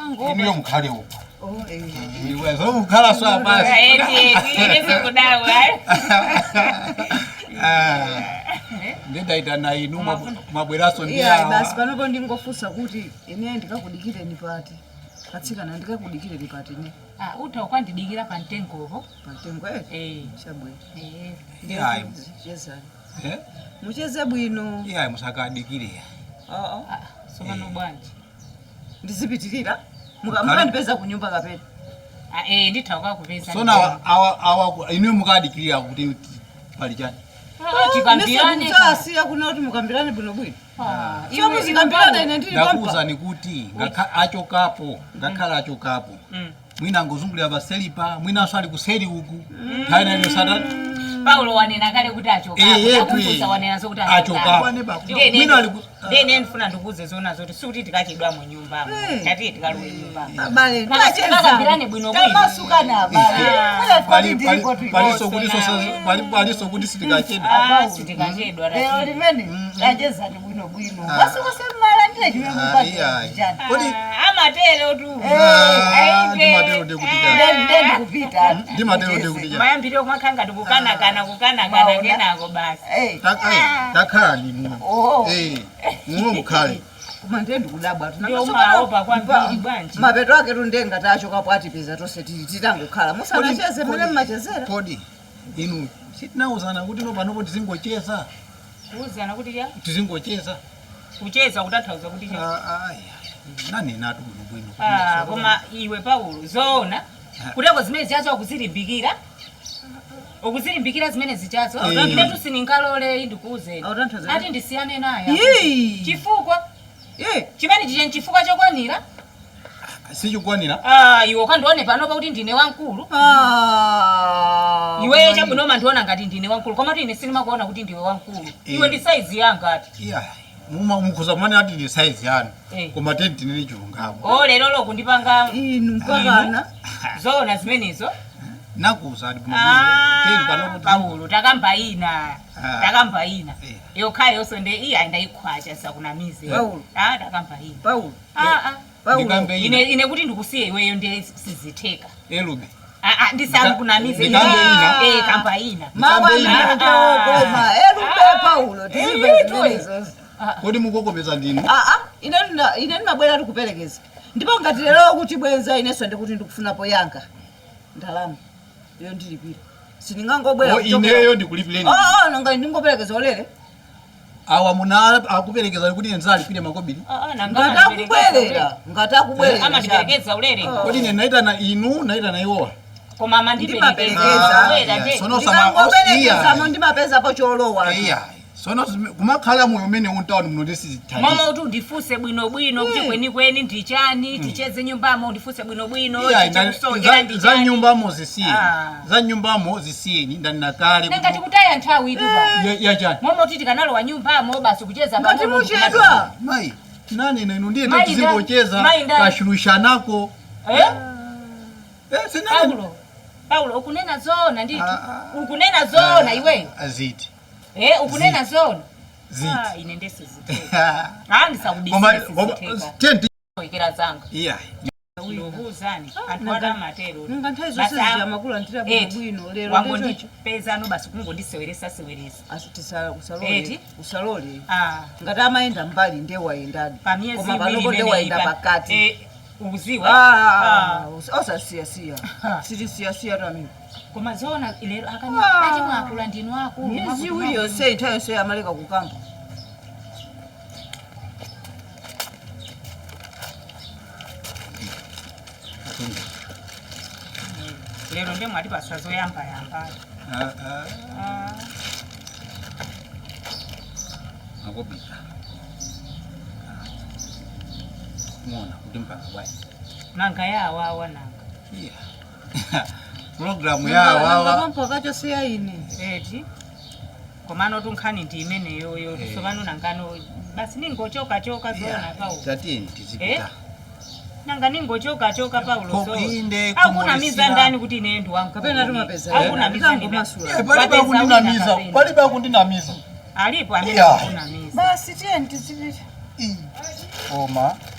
ngoba niyo mkhale upo iwe zo mkhala swa basi ngeke kudawa ndaita na inu mabweraso ndiya basi panopo ndingofusa kuti ine ndikakudikire nipati katsikana ndikakudikire nipati ne uta ukwandidikira pa mtengopo chabwe hayi cheza mucheze bwino hayi musakadikire sokano bwanji ndizipitirira mukandipeza kunyumba kapena nditauka kupeza sona awa inu mukadikirira kuti pali chani tikambirane asiya kuna kuti mukambirane bwino bwino iyo muzikambirane ine ndili ndakuza nikuti achokapo ngakhala achokapo mwina ngozungulira baselipa mwina swali kuseli uku thaina iyo sadani Paulo wanena kale kuti achokapo akumbuza wanena so kuti achokapo mwina ali ndene ndifuna ndikuze zona zote suti tikachidwa mu nyumba tati tikalowe nyumba abale ndachezambirane bwino bwino tamasukana abale paliso kuti sitikachedwa sitikachedwa lero limene ndacheza ndi bwino bwino basi kusemala ndile chimwe mupatijana amatero tu ndimatero ndikutika kupita ndimatero ndikutika mayambiro kumakhanga tikukana kenako basi takhala ni muno muno mukhale koma ndendi kudabwa tunaopa kwambiri bwanji mapeto ake tundenga tachokapo atipeza tonse titangokhala musanacheze mene mmachezera kodi inu sitinauzana kuti no panopo tizingocheza uzana kuti ya tizingocheza kucheza kutanthauza kuti cha nani natu bwino koma iwe Paulo zona kuteko zimene zichazo kuzilimbikira ukuzilimbikira zimene zichazo ngine tusininkalole ndikuuzeni ati ndisiyane naye chifukwa chimene chije chifukwa chokwanira sichikwanira iwe kandione panopa kuti ndine wankulu iwe chabwino mandiona ngati ndine wankulu koma ine sinimakuona kuti ndiwe wankulu iwe ndi size yanga ati mukhuza mane ati ndi size yanu koma tenti ndine chilungamo lero lokundipanga inu mpakana zona zimenezo nakuza ati Paulo takambaina yokhayo so nde iya ndayikhwacha sakunamize takambaina Paulo ine kuti ndikusiye iweyo ndiye sizitheka elube ndisakunamize kambaina koma elube Paulo tizibezo kodi mukokomeza ndinu ine ndimabwera tikupelekeza ndipo ngati lero kuchibweza ineso ndikuti ndikufunapo yanga ndalama iyo ndilipira siningangobwera ineyo ndikulipireni nanga ndingopelekeza olere awa muna akupelekeza kuti enzalipire makobiri ngatakubwerera amandipelekeza ulere kodi ine naita na inu naita na iwowa koma amandipelekeza ndingopelekeza ndimapeza po cholowa sono kumakhala moyo umene untaoni muno tisizithaji mama uti undifuse bwino kuti kweni ndichani ticheze nyumbamo undifuse bwino za nyumbamo zisiye za nyumbamo zisiye ndani kale ngati kutaya nthawi itu ya chani mama uti tikanalowa nyumbamo basi kucheza ngati muchedwa mai nani na inu ndiye tizingocheza kashurushanako Paulo ukunena zona nditu ukunena zona iwe aziti ukunena zona ine ndese ziteka ndisakudisika tenti ikira zanga Uhuzani atwala matero nganthayizo sezya makulu antira bwino lero wango ndipeza no basi kungondiseweresa asitisa usalole ngati amaenda mbali nde waendadi koma panopo nde waenda pakati uziwa osasiya sitisiya tamini koma zona lero akani mwakula ndinu akulu iziwiyo se nthayo se amaleka kukamba lero nde mwati pasazo yamba akobika mona kuti mpaka bwai nanga yawawa nanga programu yawawa mpaka chose yaine eti komano tunkhani ndi imeneyo yo tsopano nangano basi ningochoka zona Paulo tatini tizipita nanga ningochoka Paulo so hakuna miza ndani kuti ine ndu wangu kapena tumapeza hakuna miza palibe kundinamiza alipo amene hakuna miza basi tiye ntizipita oma